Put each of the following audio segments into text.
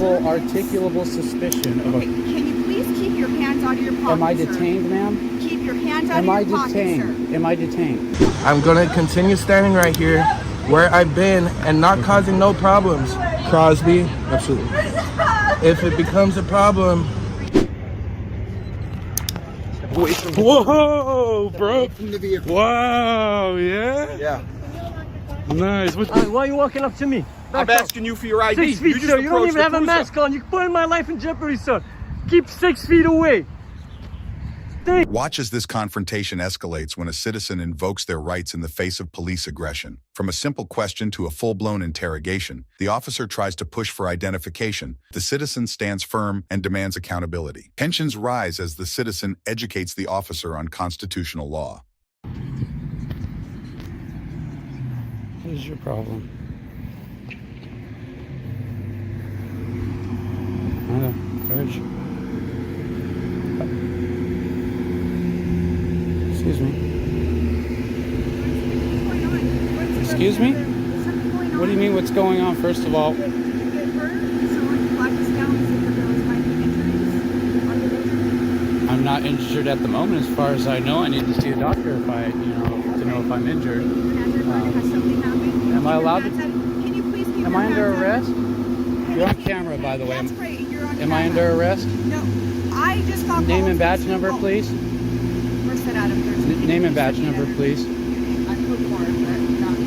reasonable articulable suspicion of Okay, can you please keep your hands out of your pocket, Am I sir? detained, ma'am? Keep your hands out of your pocket, sir. Am I detained? I'm gonna continue standing right here where I've been and not causing no problems. Crosby, Absolutely. if it becomes a problem. Whoa, bro. From the vehicle. Wow, yeah? Yeah. Nice. What Why are you walking up to me? I'm asking you for your ID. 6 feet, sir. You don't even have a mask on. You're putting my life in jeopardy, sir. Keep 6 feet away. Watch as this confrontation escalates when a citizen invokes their rights in the face of police aggression. From a simple question to a full-blown interrogation, the officer tries to push for identification. The citizen stands firm and demands accountability. Tensions rise as the citizen educates the officer on constitutional law. What is your problem? Courage. Excuse me. Excuse me? What do you mean what's going on? First of all, I'm not injured at the moment. As far as I know, I need to see a doctor if I, to know if I'm injured. Am I allowed to? Can you please keep Am your I under hands out? arrest? You're on camera, by the way. That's great. You're on Am I camera. under arrest? No. I just got Name called and badge to number, call. please. Where's that Adam? Name and badge number, please. I'm good for it, but not.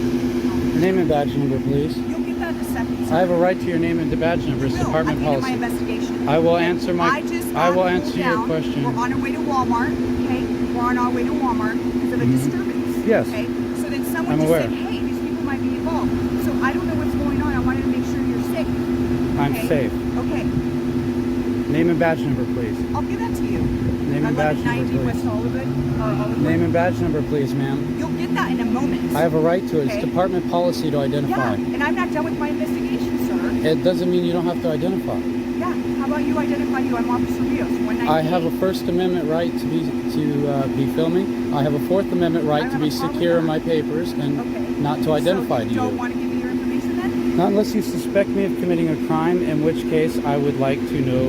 Name and badge number, please. You'll get that in a second. I have a right to your name and the badge number. It's Will. department I did policy. my investigation. I will answer my. I just I will got answer pulled your down. question. We're on our way to Walmart. Okay, we're on our way to Walmart because of a disturbance. Yes. Okay, so then someone I'm just aware. said, "Hey, these people might be involved." So I don't know what's going on. I wanted to make sure you're safe. I'm Okay? safe. Okay, Name and badge number, please. I'll give that to you. Name and badge number, 1190 West please. Hollywood. Hollywood. Name and badge number, please, ma'am. You'll get that in a moment. I have a right to it. It's Okay. department policy to Yeah, identify. and I'm not done with my investigation, sir. It doesn't mean you don't have to identify. Yeah, how about you identify you? I'm Officer Rios, 119. I have a First Amendment right to be filming. I have a Fourth Amendment right I to have be a problem secure with in my that. papers and Okay. not to identify so to don't you. want to give me your information then? Not unless you suspect me of committing a crime, in which case I would like to know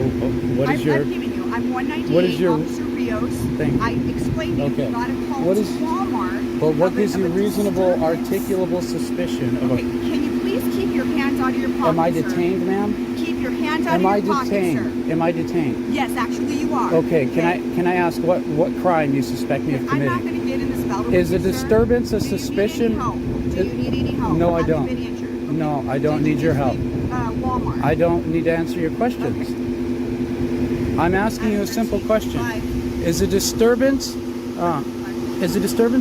what is your. I'm giving you. I'm 198 what is your- Officer Rios. Thank you. I explained to you. Okay. You got to call What to is- Walmart. But what of a- gives you of a reasonable, disturbance. articulable suspicion of Okay, a? can you please keep your hands out of your pocket, Am I sir? detained, ma'am? Keep your hands out Am I of your pocket, detained? sir. Am I detained? Yes, actually you are. Okay. Can I ask what crime you suspect me of I'm not committing? going to get in this battle Is with a you, sir. disturbance a Do you need suspicion? any help? Do you need any help? No, I Have you don't. been injured? Okay. No, I don't Did you need your just help. leave, Walmart. I don't need to answer your questions. I'm asking you a simple question. Is a disturbance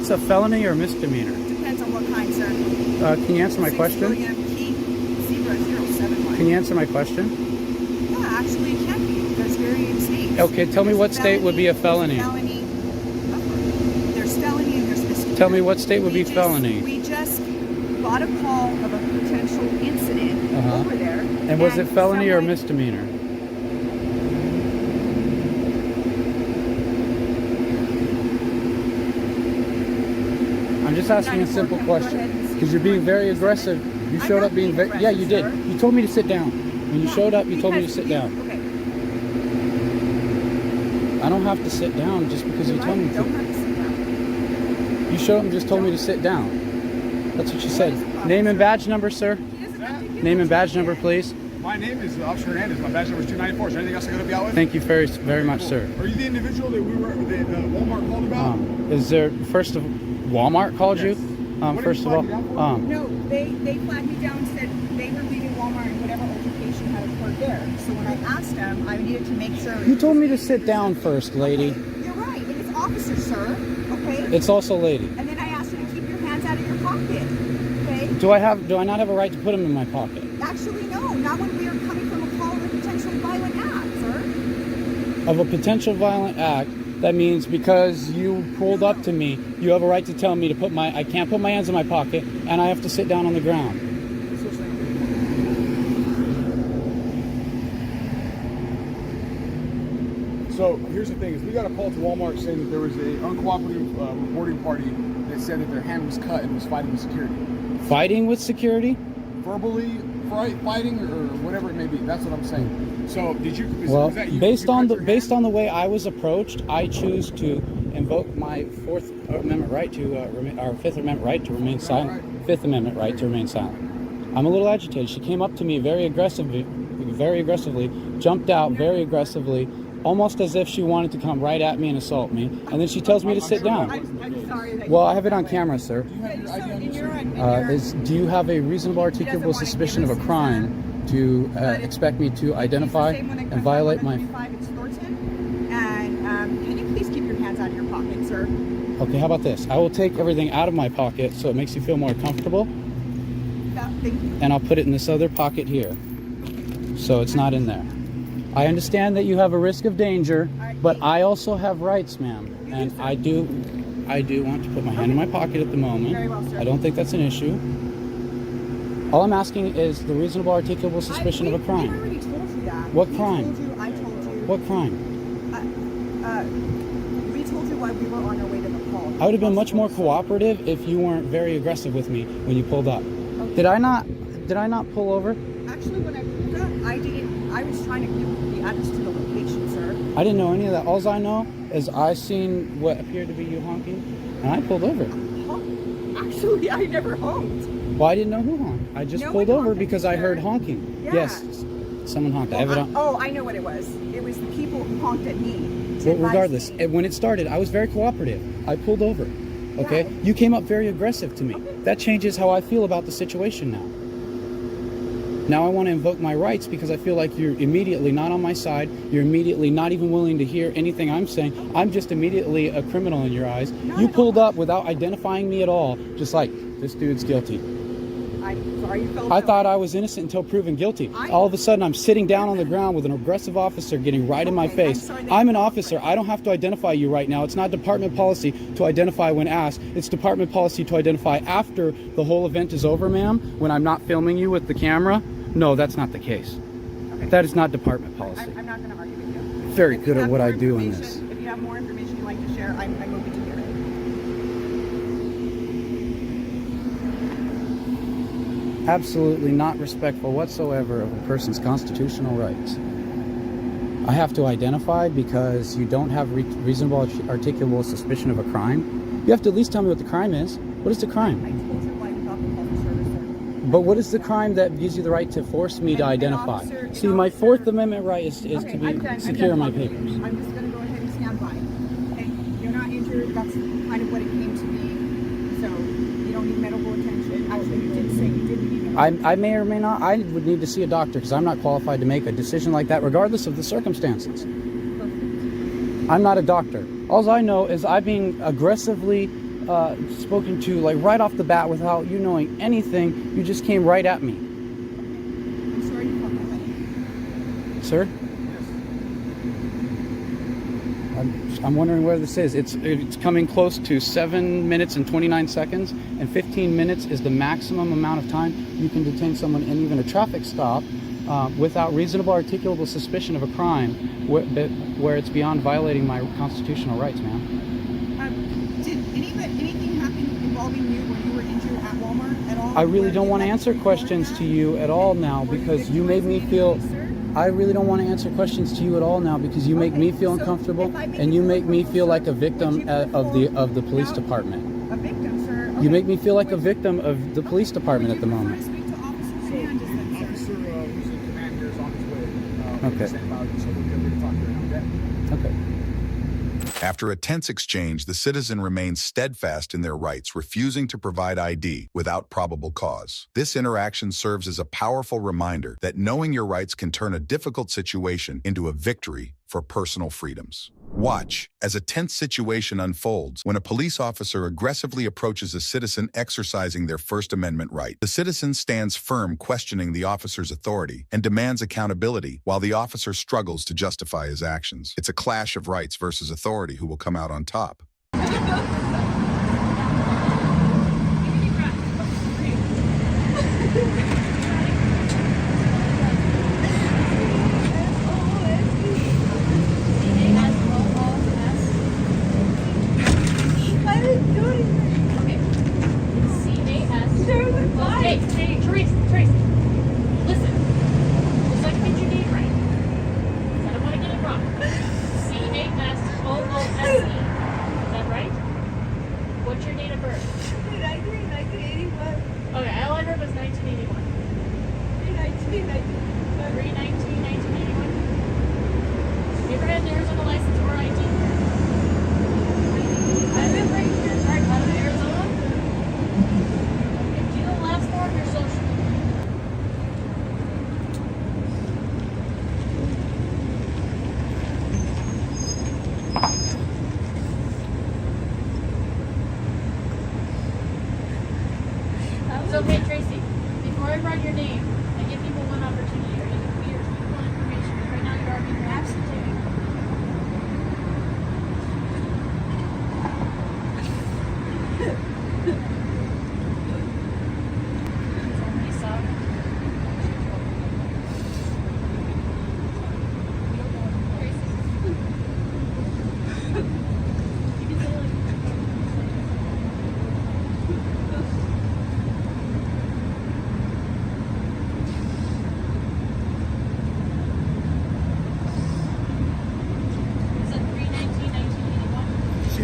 a felony or a misdemeanor? Depends on what kind, sir. Can you answer my question? Can you answer my question? Yeah, actually it can be. There's varying states. Okay, tell me what state would be a felony. There's felony and there's misdemeanor. Tell me what state would be felony. We just got a call of a potential incident over there. And was it felony or someone- misdemeanor? I'm just asking a simple question because you're being very aggressive. You showed up being very, yeah, you did. You told me to sit down. When you showed up, you told me to sit down. Okay. I don't have to sit down just because you told me Don't to. have to sit down. You showed up and just told me to sit down. That's what you said. Name and badge number, sir. Name and badge number, please. My name is Officer Hernandez. My badge number is 294. Is there anything else I gotta be out with? Thank you very much, sir. Are you the individual that Walmart called about? Is there first of Walmart called Yes. you? What did First you of all, flag me down for? No, they flagged me down and said they were leaving Walmart and whatever altercation had occurred there. So when I asked them, I needed to make sure. you told me to sit down first, lady. You're right. And it's officer, sir. Okay. It's also lady. And then I asked you to keep your hands out of your pocket. Okay. Do I not have a right to put them in my pocket? Actually, no. Not when we are coming from a call of a potential violent act, sir. Of a potential violent act, that means because you pulled up to me, you have a right to tell me to I can't put my hands in my pocket and I have to sit down on the ground. So here's the thing: is we got a call to Walmart saying that there was a uncooperative reporting party that said that their hand was cut and was fighting with security. Fighting with security? Verbally fighting or whatever it may be. That's what I'm saying. So did you? Well, was that you, based you on cut the your hand? way I was approached, I choose to invoke my Fourth Amendment right to our Fifth Amendment right to remain silent. Fifth Amendment right to remain silent. I'm a little agitated. She came up to me very aggressively, jumped out very aggressively, almost as if she wanted to come right at me and assault me. And then she tells me to sit down. I'm sorry that Well, I have it on camera, sir. Do you have a reasonable articulable suspicion of a crime to expect me to identify and violate my... It's Thornton. And can you please keep your hands out of your pocket, sir? Okay, how about this? I will take everything out of my pocket so it makes you feel more comfortable. Thank you. And I'll put it in this other pocket here, so it's not in there. I understand that you have a risk of danger, but I also have rights, ma'am, and I do want to put my hand in my pocket at the moment. Very well, sir. I don't think that's an issue. All I'm asking is the reasonable articulable suspicion of a I crime. already told you that. What We crime? told you, I told you. What crime? We told you why we were on our way to the call. I would have been much more cooperative if you weren't very aggressive with me when you pulled up. Okay. Did I not pull over? Actually, when I pulled up, I was trying to give the address to the location, sir. I didn't know any of that. All I know is I seen what appeared to be you honking, and I pulled over. Actually, I never honked. Well, I didn't know who honked. I just No pulled one over honked, because I sir. heard honking. Yeah. Yes, someone honked. I have it on. I know what it was. It was the people who honked at me. Well, regardless, when it started, I was very cooperative. I pulled over. Okay? Yeah. You came up very aggressive to me. Okay. That changes how I feel about the situation now. Now I want to invoke my rights because I feel like you're immediately not on my side. You're immediately not even willing to hear anything I'm saying. I'm just immediately a criminal in your eyes. You pulled up without identifying me at all, just like, this dude's guilty. I'm sorry you felt I that thought way. I was innocent until proven guilty. All of a sudden, I'm sitting down on the ground with an aggressive officer getting right in my Okay, face. I'm sorry that I'm you an felt officer. that way. I don't have to identify you right now. It's not department policy to identify when asked. It's department policy to identify after the whole event is over, ma'am, when I'm not filming you with the camera. No, that's not the case. Okay. That is not department policy. I'm not going to argue with you. Very If you good at have what more I do in information- this. If you have more information you'd like to share, I'm open to hear it. Absolutely not respectful whatsoever of a person's constitutional rights. I have to identify because you don't have reasonable articulable suspicion of a crime. You have to at least tell me what the crime is. What is the I crime? told you why we thought the public service, sir. But what is the crime that gives you the right to force me to An identify? officer- See, an my officer- Fourth Amendment right is Okay, to I'm be done. I'm secure done in my talking. papers. I'm just going to go ahead and stand by. Okay? You're not injured. That's kind of what it came to be. So you don't need medical attention. Actually, you did say you didn't need medical I may or may not. I would need to see a doctor because I'm not qualified to make a decision like that, regardless of the circumstances. I'm not a doctor. All I know is I'm being aggressively spoken to, like right off the bat, without you knowing anything. You just came right at me, I'm sorry you felt that way. sir. I'm wondering where this is. It's coming close to 7 minutes and 29 seconds, and 15 minutes is the maximum amount of time you can detain someone in even a traffic stop without reasonable articulable suspicion of a crime where it's beyond violating my constitutional rights, ma'am. Did anything happen involving you when you were injured at Walmart at all? I really Where don't you want to had answer report questions that? to you at all now Were you because you made me victimized in feel... any way, sir? I really don't want to answer questions to you at all now because you make Okay, me feel so uncomfortable if I make and you you feel make me feel like a uncomfortable, victim would you of the police now- department. A victim, sir. You Okay. make me feel like a Would- victim of the police department at the Would moment. you prefer to speak to Officer Sanders then, sir? Officer who's in command here is on his way. Okay. St. Cloud, so we'll be able to talk to him. Okay? Okay. After a tense exchange, the citizen remains steadfast in their rights, refusing to provide ID without probable cause. This interaction serves as a powerful reminder that knowing your rights can turn a difficult situation into a victory for personal freedoms. Watch as a tense situation unfolds when a police officer aggressively approaches a citizen exercising their First Amendment right. The citizen stands firm, questioning the officer's authority and demands accountability while the officer struggles to justify his actions. It's a clash of rights versus authority. Who will come out on top? Hey, Trace.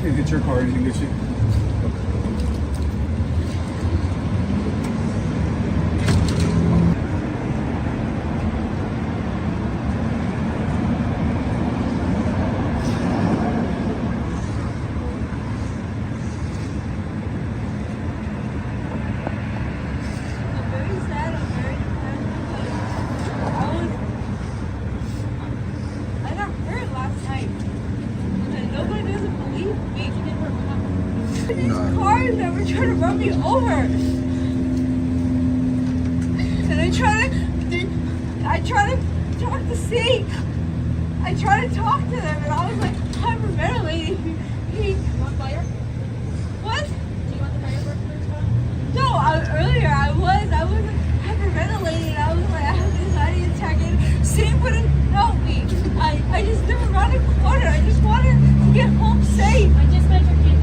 Anything hits your car, anything hits you. Cars that were trying to run me over, and I try to talk to see. I try to talk to them, and I was like hyperventilating. You want fire? What? Do you want the fire to respond? No, earlier I was hyperventilating. I was like, I have an anxiety attack, and Sam wouldn't help me. I just never around a corner. I just wanted to get home safe. I just met your kid.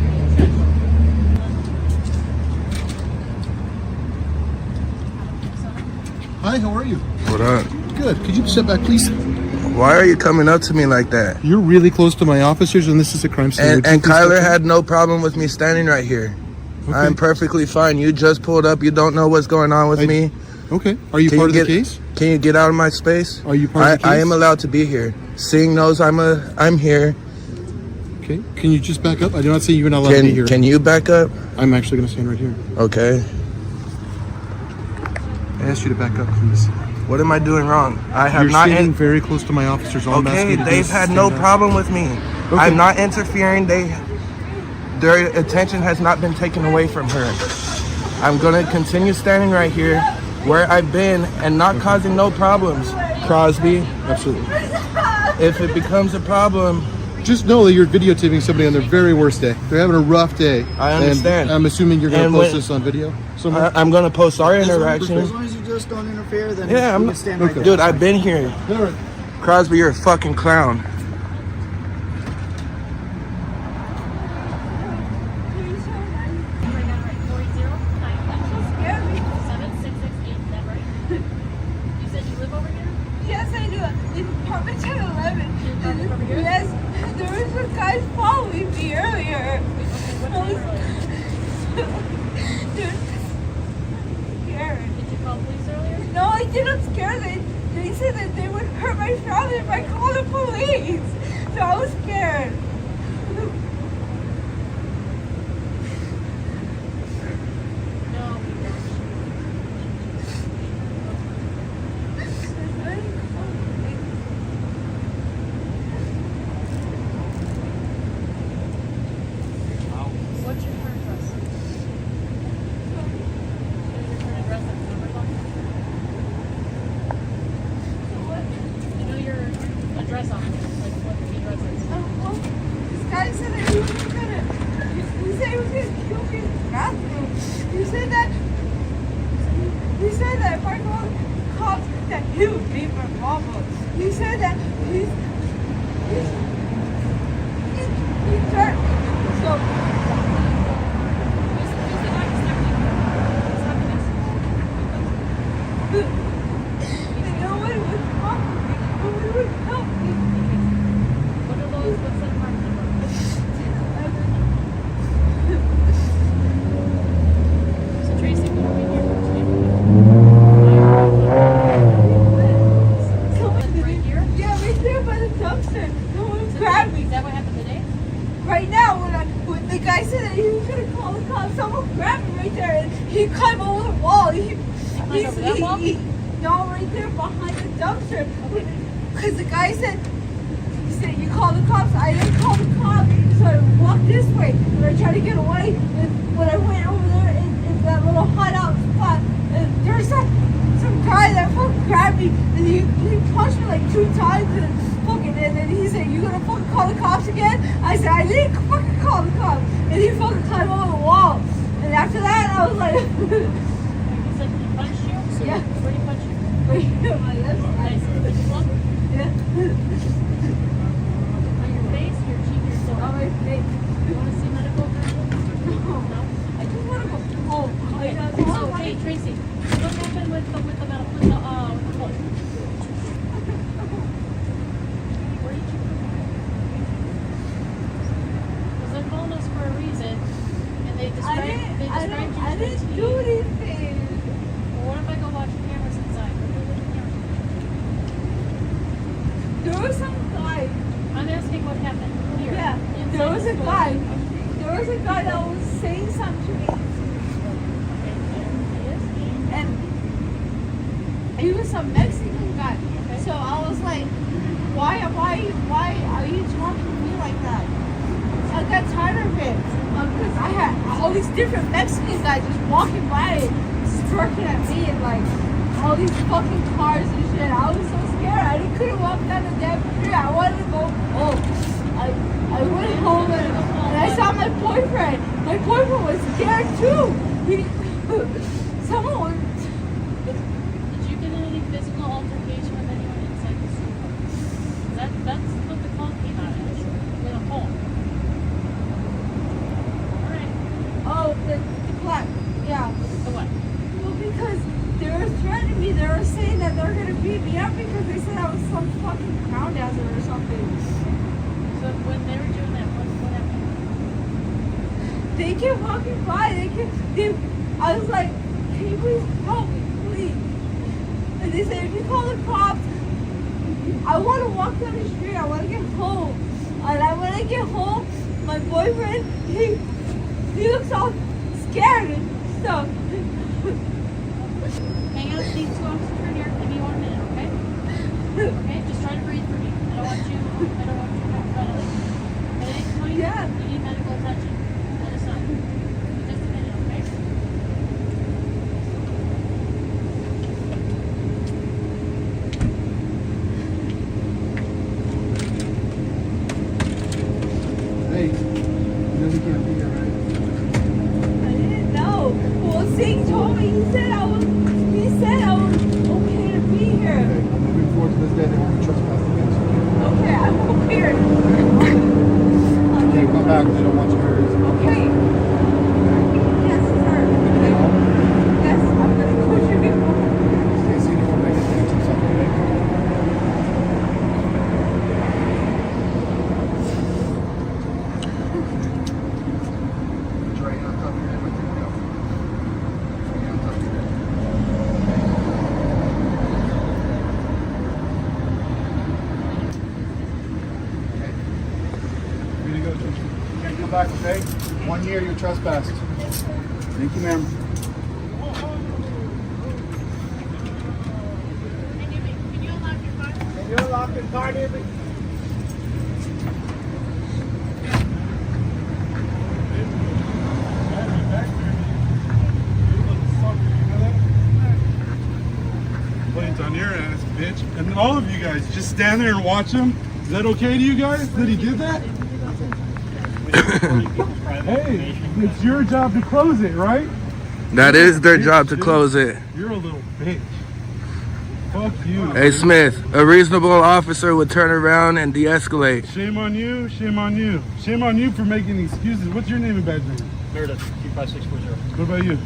Hi, how are you? What up? Good. Could you step back, please? Why are you coming up to me like that? You're really close to my officers, and this is a crime scene. Would you And please Kyler step had no problem with me standing right here. Okay. I'm perfectly fine. You just pulled up. You don't know what's going on with me. Okay. Are you Can part you of the case? Can you get out of my space? Are you part of the case? I am allowed to be here. Singh knows I'm here. Okay. Can you just back up? I do not say you're not allowed to be here. Can you back up? I'm actually going to stand right here. Okay. I asked you to back up, please. What am I doing wrong? I have You're not. standing very close to my officers. All I'm asking Okay, you to do they've is had stand no up. problem with me. I'm not interfering. Their attention has not been taken away from her. I'm gonna continue standing right here where I've been and not causing no problems. Crosby, Absolutely. if it becomes a problem, Just know that you're videotaping somebody on their very worst day. They're having a rough day. I understand. And I'm assuming you're going to And post when- this on video somewhere? I'm gonna post our As interaction. long as you just don't interfere, then Yeah, we can stand right there. dude, I've been here. All right. Crosby, you're a fucking clown. Yes, I do. In apartment 1011. Yes, there was a guy following me earlier. Dude, scared. Did you call police earlier? No, I didn't scare them. They said that they would hurt my family if I called the police. So I was scared. What's your current address? Your current address and number phone? You know your address on it, like what the address is. Well, this guy said that he was gonna. He said he was gonna kill me in the bathroom. He said that if I called the cops, that he would beat my mama. He said that he threatened me. So. And nobody would talk to me. Nobody would help me. What are those, what's that part number? So Tracy, what are we here for today? Right here? Yeah, right there by the dumpster. No one grabbed me. Is that what happened today? Right now, when the guy said that he was gonna call the cops, someone grabbed me right there and he climbed over the wall. over that wall? No, right there behind the dumpster. Because the guy said, you call the cops. I didn't call the cops, so I walked this way and I tried to get away. And when I went over there in that little hideout spot, and there's some guy that fucking grabbed me and he punched me like 2 times and then he said, you gonna fucking call the cops again? I said, I didn't fucking call the cops. And he fucking climbed over the wall. And after that, I was like, You said he punched you? Yeah. Where did he punch you? right here on my left Nice. side. Did you block? Yeah. On your face, your cheek, your On stomach? my face. You want to see medical attention? No? I just want to go home. Okay. So, hey, Tracy, what happened with the medical, with the phone? Where did you Was that phone there was some guy. I'm asking what happened here. Yeah, inside there was the a store. guy. There was a guy that was saying something to me, and he was some Mexican guy. So I was like, why are you talking to me like that? I got tired of it because I had all these different Mexican guys just walking by, smirking at me, and like all these fucking cars and shit. I was so scared. I couldn't walk down the damn street. I wanted to go home. I went home and I saw my boyfriend. My boyfriend was scared too. Someone was. Did you get in any physical altercation with anyone inside the store? That's what the call came out as. With a hole. Alright. Oh, the black. Yeah. So what? Well, because they were threatening me. They were saying that they're gonna beat me up because they said I was some fucking crown dancer or something. So when they were doing that, what happened? They kept walking by. I was like, can you please help me, please? And they said, if you call the cops, I want to walk down the street. I want to get home. And when I get home, my boyfriend, he looks all scared and stuff. Hang out with these two officers right here. Give me 1 minute, okay? Okay, just try to breathe for me. I don't want you hyperventilating. At any point, Yeah. you need medical attention. Let us know. Just a minute, okay? Hey, you know we can't be here, right? I didn't know. Well, Singh told me. He said I was okay to be here. Okay, moving forward to this day, they won't be trespassing against you. Okay, I'm here. Okay, come back. They don't want you here. Okay. Yes, sir. Yes, I'm gonna coach you before. Stay seated for making things and stuff, okay? Try to untuck your head with your mouth. Try to untuck your head. Okay. Here you go, Trisha. You can come back, okay? 1 year, you're trespassed. Thank you, ma'am. Can you unlock your car? Can you unlock the car, David? Complaints on your ass, bitch. And all of you guys, just stand there and watch him. Is that okay to you guys that he did that? Hey, it's your job to close it, right? That is their job to close it. You're a little bitch. Fuck you. Hey Smith, a reasonable officer would turn around and de-escalate. Shame on you, shame on you. Shame on you for making excuses. What's your name and badge number? Meredith, 25640. What about you?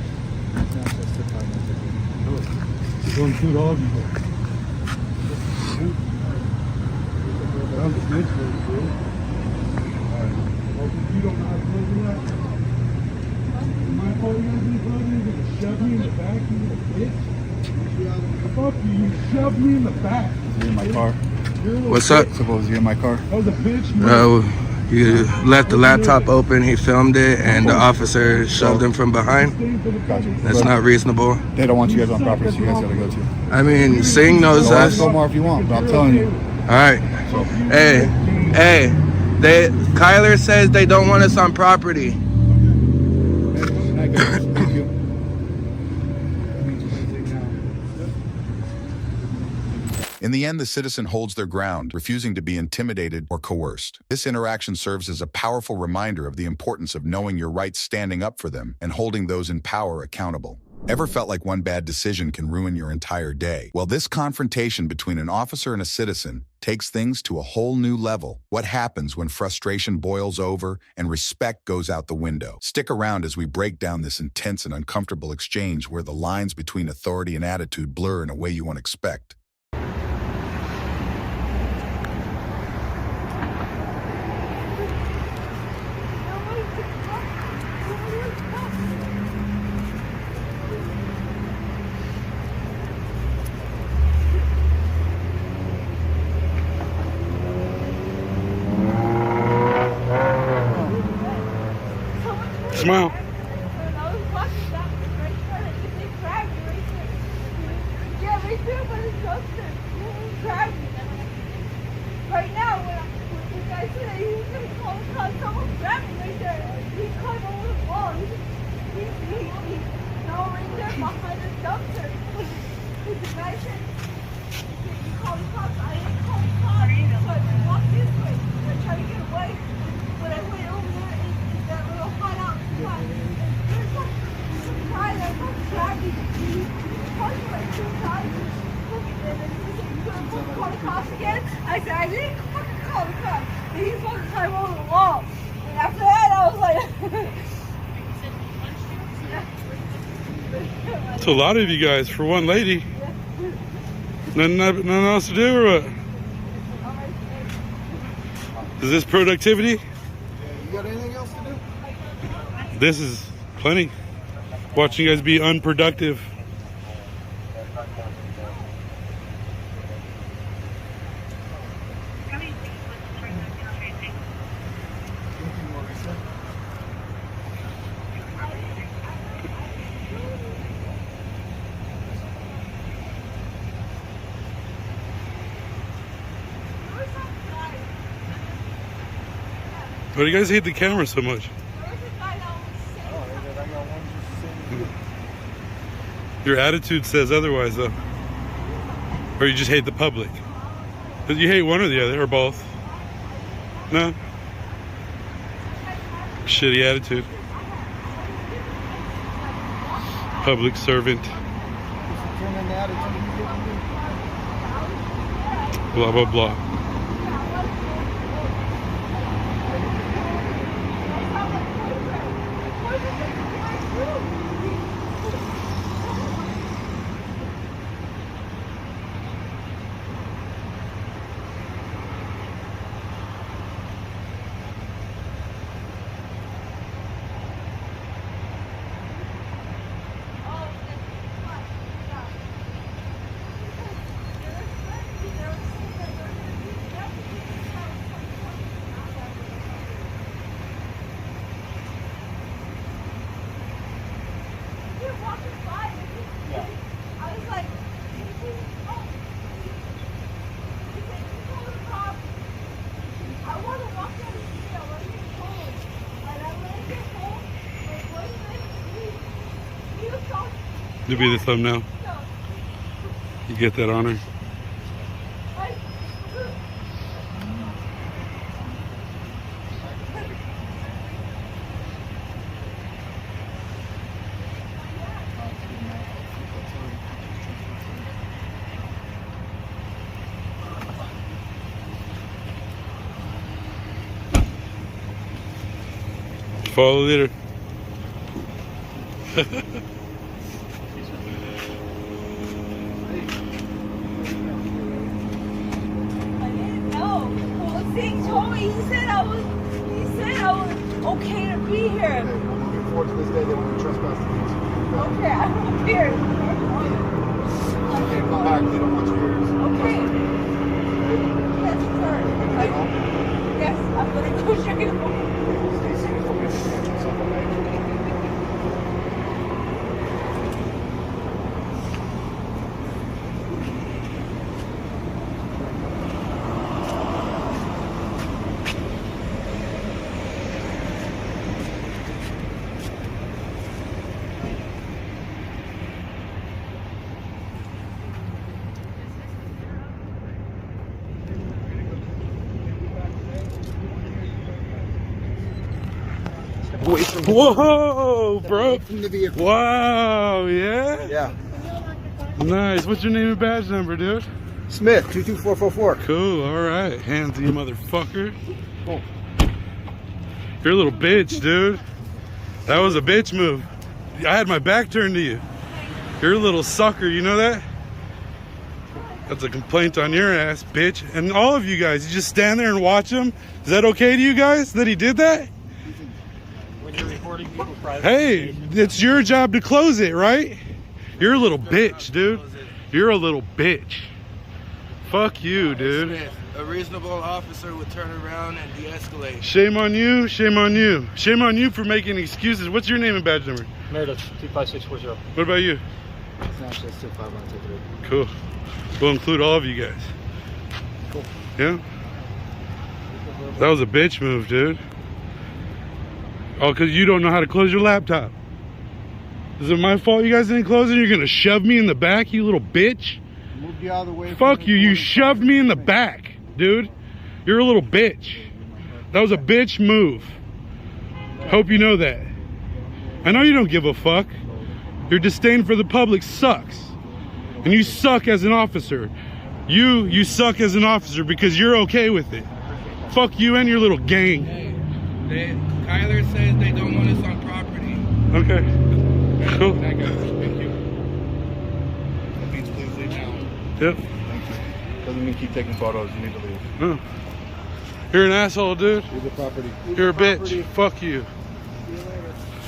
We'll include all of you guys. That was a snitch, bro. Alright. Well, if you don't know how to close the laptop, my fault you guys didn't close it, you're gonna shove me in the back, you little bitch. Fuck you, you shoved me in the back. You in my car? You're a little What's up? Suppose you're in my car. That was a bitch move. You left the laptop open, he filmed it, and the officer shoved him from behind. Gotcha. That's not reasonable. They don't want you guys on property, so you guys gotta go too. I mean, Singh knows Go us. go more if you want, but I'm telling you. Alright. Hey, Kyler says they don't want us on property. Thank you. In the end, the citizen holds their ground, refusing to be intimidated or coerced. This interaction serves as a powerful reminder of the importance of knowing your rights, standing up for them, and holding those in power accountable. Ever felt like one bad decision can ruin your entire day? Well, this confrontation between an officer and a citizen takes things to a whole new level. What happens when frustration boils over and respect goes out the window? Stick around as we break down this intense and uncomfortable exchange where the lines between authority and attitude blur in a way you won't expect. Smile. When I was walking back right there, they grabbed me right there. Yeah, right there by the dumpster. They grabbed me. Right now, when the guy said that he was going to call the cops, someone grabbed me right there. He climbed over the wall. No, right there behind the dumpster. Because the guy said, you call the cops. I didn't call the cops. So I walked this way. I tried to get away. When I went over there, that little hideout spot, there's like some guy that was grabbing me. He punched me like 2 times. And then he said, you gonna fucking call the cops again? I said, I didn't fucking call the cops. And he fucking climbed over the wall. And after that, I was like... It's a lot of you guys for one lady. Nothing else to do or what? Is this productivity? You got anything else to do? This is plenty. Watching you guys be unproductive. Why do you guys hate the camera so much? Your attitude says otherwise, though. Or you just hate the public. But you hate one or the other, or both. No? Shitty attitude. Public servant. Blah, blah, blah. You'll be the thumbnail. You get that honor. Follow the leader. Okay to be here. Looking forward to this day that when we trespass against you. Okay, I'm here. You can't come back. They don't want you here. Okay. Yes, sir. Yes, I'm gonna go check it out. Stay safe. Focus yourself on that. Away from Whoa, bro. the vehicle. Wow, yeah? Yeah. Nice. What's your name and badge number, dude? Smith, 22444. Cool, all right. Hands you motherfucker. Cool. You're a little bitch, dude. That was a bitch move. I had my back turned to you. You're a little sucker, you know that? That's a complaint on your ass, bitch. And all of you guys, you just stand there and watch him? Is that okay to you guys that he did that? When you're recording people's private Hey, information. it's your job to close it, right? You're a little bitch, dude. You're a little bitch. Fuck you, dude. Smith. A reasonable officer would turn around and de-escalate. Shame on you, shame on you. Shame on you for making excuses. What's your name and badge number? Meredith, 25640. What about you? Snapchat 25123. Cool. We'll include all of you guys. Cool. Yeah? That was a bitch move, dude. Oh, because you don't know how to close your laptop. Is it my fault you guys didn't close it? You're going to shove me in the back, you little bitch? Move the other way. Fuck you, you shoved me in the back, dude. You're a little bitch. That was a bitch move. Hope you know that. I know you don't give a fuck. Your disdain for the public sucks. And you suck as an officer. You suck as an officer because you're okay with it. Fuck you and your little gang. Hey, Kyler says they don't want us on property. Okay. Cool. Thank you. That means please leave now. Yep. Doesn't mean keep taking photos. You need to leave. Oh. You're an asshole, dude. Leave the property. You're a bitch. Fuck you.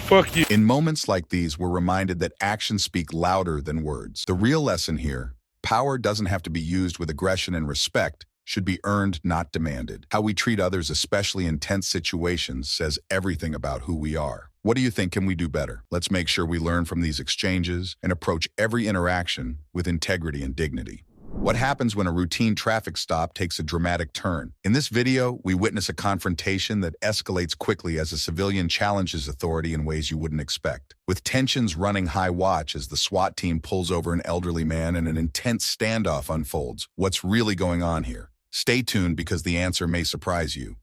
Fuck you. In moments like these, we're reminded that actions speak louder than words. The real lesson here, power doesn't have to be used with aggression, and respect should be earned, not demanded. How we treat others, especially in tense situations, says everything about who we are. What do you think can we do better? Let's make sure we learn from these exchanges and approach every interaction with integrity and dignity. What happens when a routine traffic stop takes a dramatic turn? In this video, we witness a confrontation that escalates quickly as a civilian challenges authority in ways you wouldn't expect. With tensions running high watch as the SWAT team pulls over an elderly man and an intense standoff unfolds. What's really going on here? Stay tuned because the answer may surprise you.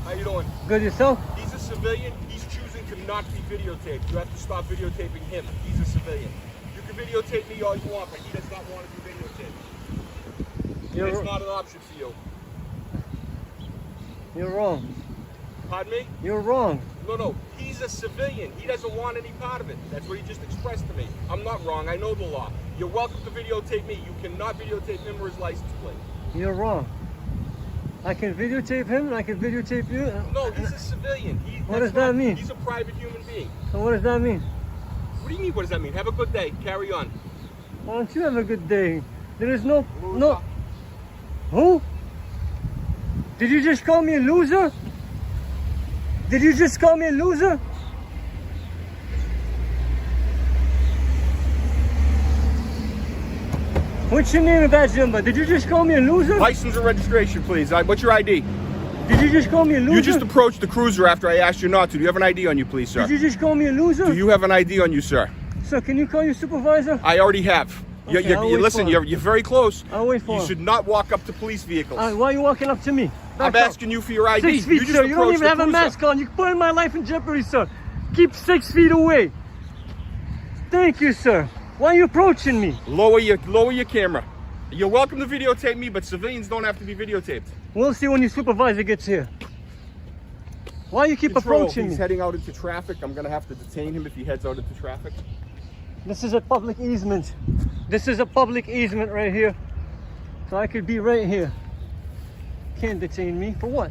How you doing? Good, yourself? He's a civilian. He's choosing to not be videotaped. You have to stop videotaping him. He's a civilian. You can videotape me all you want, but he does not want to be videotaped. It's not an option for you. You're wrong. Pardon me? You're wrong. No. He's a civilian. He doesn't want any part of it. That's what he just expressed to me. I'm not wrong. I know the law. You're welcome to videotape me. You cannot videotape him or his license plate. You're wrong. I can videotape him and I can videotape you. No, he's a civilian. What does that mean? He's a private human being. So what does that mean? What do you mean, what does that mean? Have a good day. Carry on. Why don't you have a good day? There is no... Who? Did you just call me a loser? Did you just call me a loser? What's your name and badge number? Did you just call me a loser? License or registration, please. What's your ID? Did you just call me a loser? You just approached the cruiser after I asked you not to. Do you have an ID on you, please, sir? Did you just call me a loser? Do you have an ID on you, sir? Sir, can you call your supervisor? I already have. Okay, Listen, you're very close. I'll wait for You him. should not walk up to police vehicles. Why are you walking up to me? I'm asking you for your ID. 6 feet, sir. You don't even have a mask on. You're putting my life in jeopardy, sir. Keep 6 feet away. Thank you, sir. Why are you approaching me? Lower your camera. You're welcome to videotape me, but civilians don't have to be videotaped. We'll see when your supervisor gets here. Why you keep approaching me? He's heading out into traffic. I'm going to have to detain him if he heads out into traffic. This is a public easement. This is a public easement right here. So I could be right here. Can't detain me. For what?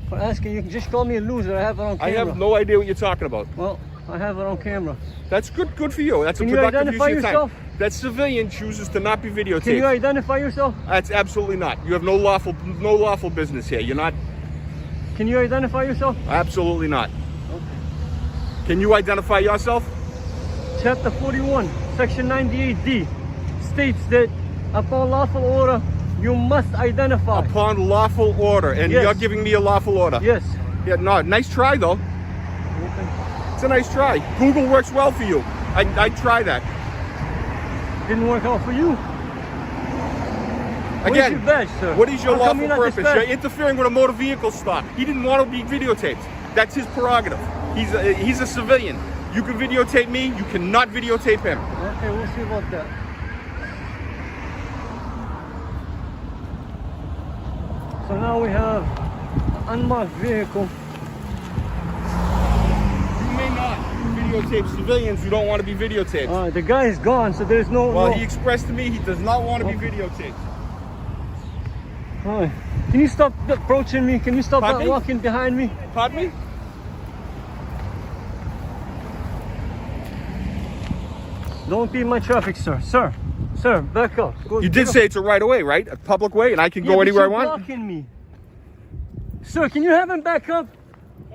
For asking, you can just call me a loser. I have it on camera. I have no idea what you're talking about. Well, I have it on camera. That's good for you. That's Can a you productive identify use of your time. yourself? That civilian chooses to not be videotaped. Can you identify yourself? That's absolutely not. You have no lawful business here. You're not. Can you identify yourself? Absolutely not. Okay. Can you identify yourself? Chapter 41, Section 98D states that upon lawful order, you must identify. Upon lawful order, and Yes. you're giving me a lawful order. Yes. Yeah, no, nice try though. Okay. It's a nice try. Google works well for you. I'd try that. Didn't work out for you. What is Again, your badge, sir? what is your How come lawful you're not purpose? You're dispatched? interfering with a motor vehicle stop. He didn't want to be videotaped. That's his prerogative. He's a civilian. You can videotape me. You cannot videotape him. Okay, we'll see about that. So now we have an unmarked vehicle. You may not videotape civilians who don't want to be videotaped. The guy is gone, so there's no... Well, no... he expressed to me he does not want to be videotaped. Hi. Can you stop approaching me? Can you stop Pardon me? walking behind me? Pardon me? Don't be in my traffic, sir. Sir, back up. You did say it's a right of way, right? A public way, and I can go but anywhere I you're want? blocking me. Sir, can you have him back up?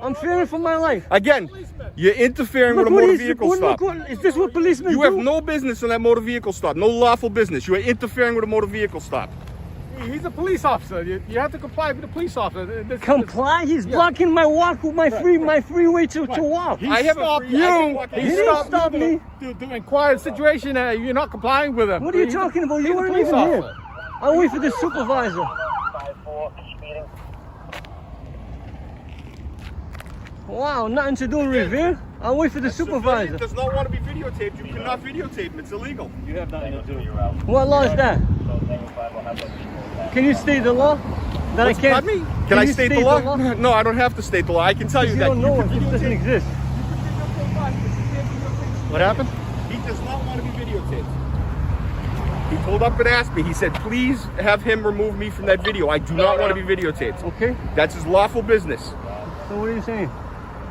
I'm fearing for my life. Again, you're interfering with a what motor he's- vehicle what- stop. look what- is this what policemen You do? have no business on that motor vehicle stop. No lawful business. You are interfering with a motor vehicle stop. He's a police officer. You have to comply with the police officer. Comply? He's blocking my walk, my freeway to walk. He I have a stopped free- I can you. walk He in. didn't stopped stop you me. to inquire the situation. You're not complying with him. What are you He's a- talking about? he's You a weren't police even here. officer. I'll wait for the supervisor. Wow, nothing to do in Revere. I'll wait for the supervisor. Civilian does not want to be videotaped. You cannot videotape him. It's illegal. You have nothing to do. What law is that? Can you state the law? That I can't. Pardon me? Can I you state the law? No, I don't have to state the law. I can tell you You that. don't know can if it doesn't videotape. exist. What happened? He does not want to be videotaped. He pulled up and asked me. He said, please have him remove me from that video. I do not want to be videotaped. Okay. That's his lawful business. So what are you saying?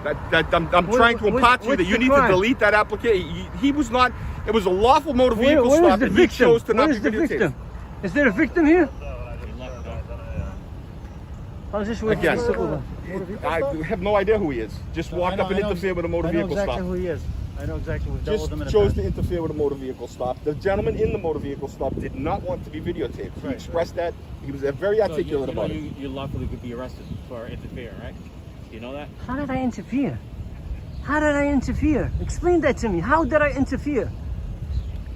I'm trying to impart to you that what's you the need crime? to delete that application. He was not, it was a lawful motor vehicle Where stop is the and he victim? chose to Where not is be the videotaped. victim? Is there a victim here? How's this work? Again, I have no idea who he is. Just walked up and interfered with a motor vehicle stop. who he is. I know exactly who Just chose to interfere with a motor vehicle stop. The gentleman in the motor vehicle stop did not want to be videotaped. He expressed that. He was very articulate about it. You lawfully could be arrested for interfering, right? You know that? How did I interfere? How did I interfere? Explain that to me. How did I interfere?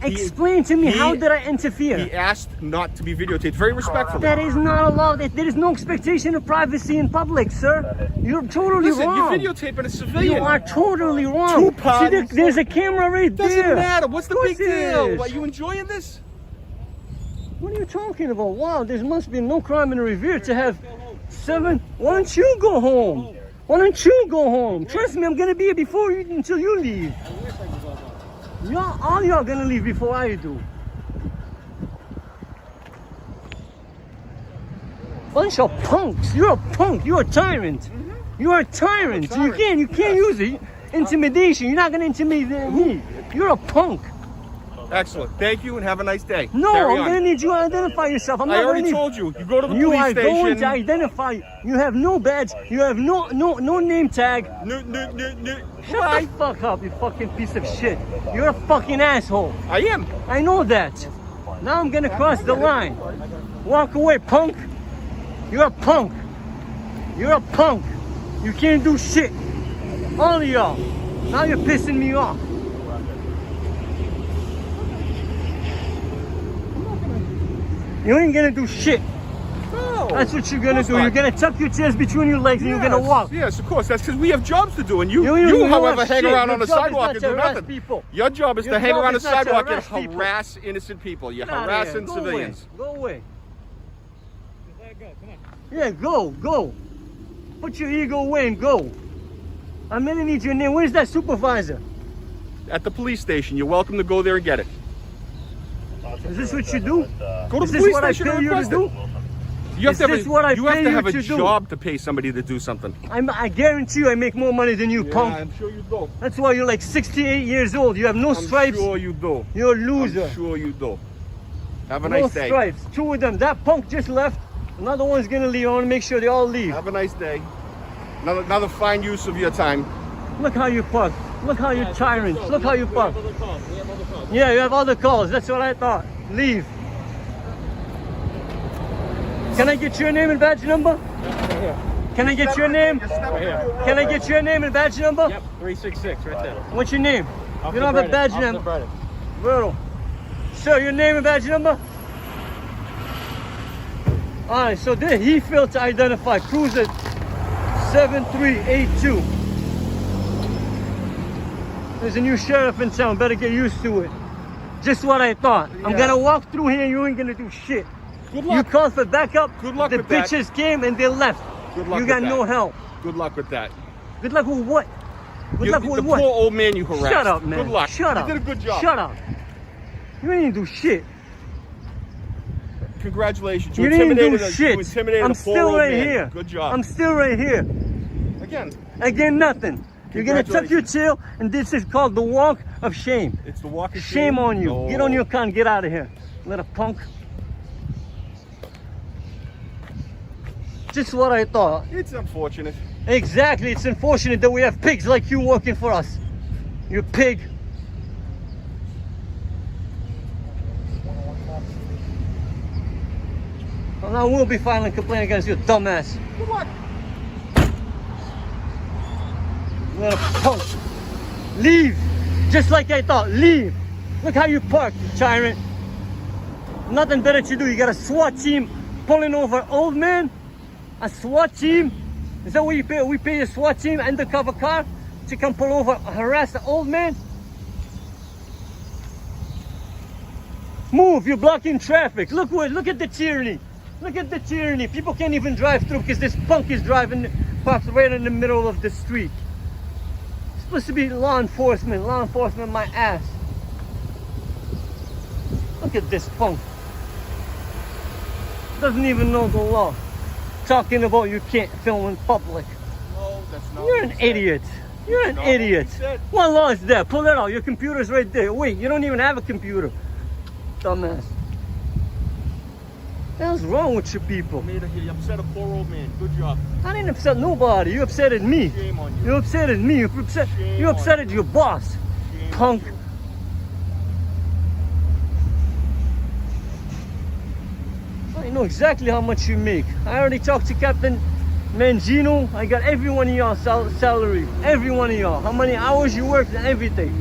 Explain to me, how did I interfere? He asked not to be videotaped very respectfully. That is not allowed. There is no expectation of privacy in public, sir. You're totally Listen, wrong. you're videotaping a civilian. You are totally wrong. Two pardons. See, there's a camera right Doesn't there. matter. What's the Of big course it deal? is. Are you enjoying this? What are you talking about? Wow, there must be no crime in Revere to have 7. Why don't you go home? Why don't you go home? Trust me, I'm gonna be here before you until you leave. All y'all gonna leave before I do. Bunch of punks. You're a punk. You're a tyrant. You're a tyrant. You can't use it. Intimidation. You're not gonna intimidate me. You're a punk. Excellent. Thank you and have a nice day. No, Carry I'm on. gonna need you to identify yourself. I'm I not already gonna need... told you. You go to the You police are station. going to identify. You have no badge. You have no name tag. No. Shut the fuck up, you fucking piece of shit. You're a fucking asshole. I am. I know that. Now I'm gonna cross the line. Walk away, punk. You're a punk. You're a punk. You can't do shit. All of y'all. Now you're pissing me off. You ain't gonna do shit. No. That's what you're gonna Of course do. not. You're gonna tuck your chairs between your legs and you're gonna walk. Yes, of course. That's because we have jobs to do, and you, You however, have hang shit. around Your on the job is sidewalk not and to do harass nothing. people. Your job is Your to hang job around the is not to sidewalk and harass people. harass innocent people. You're Get outta harassing here. civilians. Go away. Yeah, go. Put your ego away and go. I'm gonna need your name. Where's that supervisor? At the police station, you're welcome to go there and get it. Is this what you do? Go to Is the this police what I station pay and you to request do? it. You have Is to have this what I you have pay to you have a to do? job to pay somebody to do something. I guarantee you I make more money than you, punk. I'm sure you do. That's why you're like 68 years old. You have no stripes. I'm sure you do. You're a loser. I'm sure you do. Have a No nice day. stripes. 2 of them. That punk just left. Another one's gonna leave. I wanna make sure they all leave. Have a nice day. Another fine use of your time. Look how you park. Look how you tyrants. Look how you park. Yeah, you have other calls. That's what I thought. Leave. Can I get your name and badge number? Can I get your name? Can I get your name and badge number? Yep, 366 right there. What's your name? You don't have a badge number. Bro. Sir, your name and badge number? Alright, so there he failed to identify cruiser 7382. There's a new sheriff in town, better get used to it. Just what I thought. I'm gonna walk through here and you ain't gonna do shit. Good You luck. called for backup, Good luck the with that. bitches came and they left. Good luck You with got that. no help. Good luck with that. Good luck with what? Good luck with the what? poor old man you harassed. Shut up, man. Good luck. Shut up. You did a good job. Shut up. You ain't do shit. Congratulations. You didn't do You shit. intimidated I'm a poor still old right man. here. Good job. I'm still right here. Again, nothing. You're gonna tuck your tail, and this is called the walk of shame. It's the walk of Shame on you. No. Get on your car and get out of here. Little punk. Just what I thought. It's unfortunate. Exactly, it's unfortunate that we have pigs like you working for us. You pig. Well, now we'll be filing a complaint against you, dumbass. Good luck. Little punk. Leave. Just like I thought. Leave. Look how you parked, tyrant. Nothing better to do. You got a SWAT team pulling over old man. A SWAT team. Is that what you pay? We pay a SWAT team undercover car to come pull over, harass the old man. Move. You're blocking traffic. Look at the tyranny. Look at the tyranny. People can't even drive through because this punk is driving, parked right in the middle of the street. It's supposed to be law enforcement my ass. Look at this punk. Doesn't even know the law. Talking about you can't film in public. No, that's not. You're an idiot. You're an idiot. What law is that? Pull it out. Your computer's right there. Wait, you don't even have a computer. Dumbass. What the hell's wrong with you people? You upset a poor old man. Good job. I didn't upset nobody. You upsetted me. Shame on you. You upsetted me. You upsetted your boss. Shame Punk. on you. I know exactly how much you make. I already talked to Captain Mangino. I got every one of y'all salary. Every one of y'all. How many hours you worked and everything.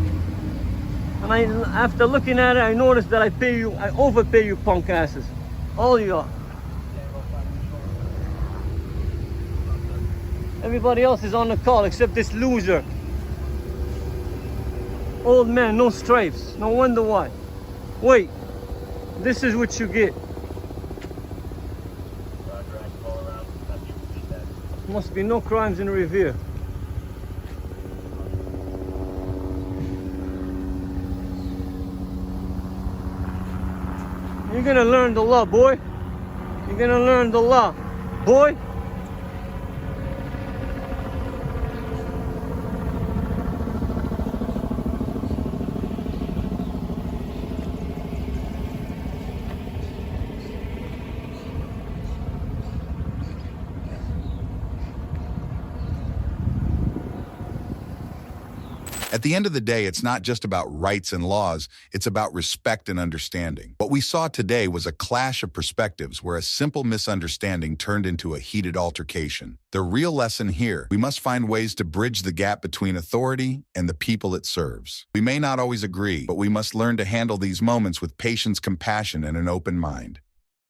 And after looking at it, I noticed that I overpay you punk asses. All y'all. Everybody else is on the call except this loser. Old man, no stripes. No wonder why. Wait. This is what you get. Must be no crimes in Revere. You're gonna learn the law, boy. You're gonna learn the law, boy. At the end of the day, it's not just about rights and laws, it's about respect and understanding. What we saw today was a clash of perspectives where a simple misunderstanding turned into a heated altercation. The real lesson here, we must find ways to bridge the gap between authority and the people it serves. We may not always agree, but we must learn to handle these moments with patience, compassion, and an open mind.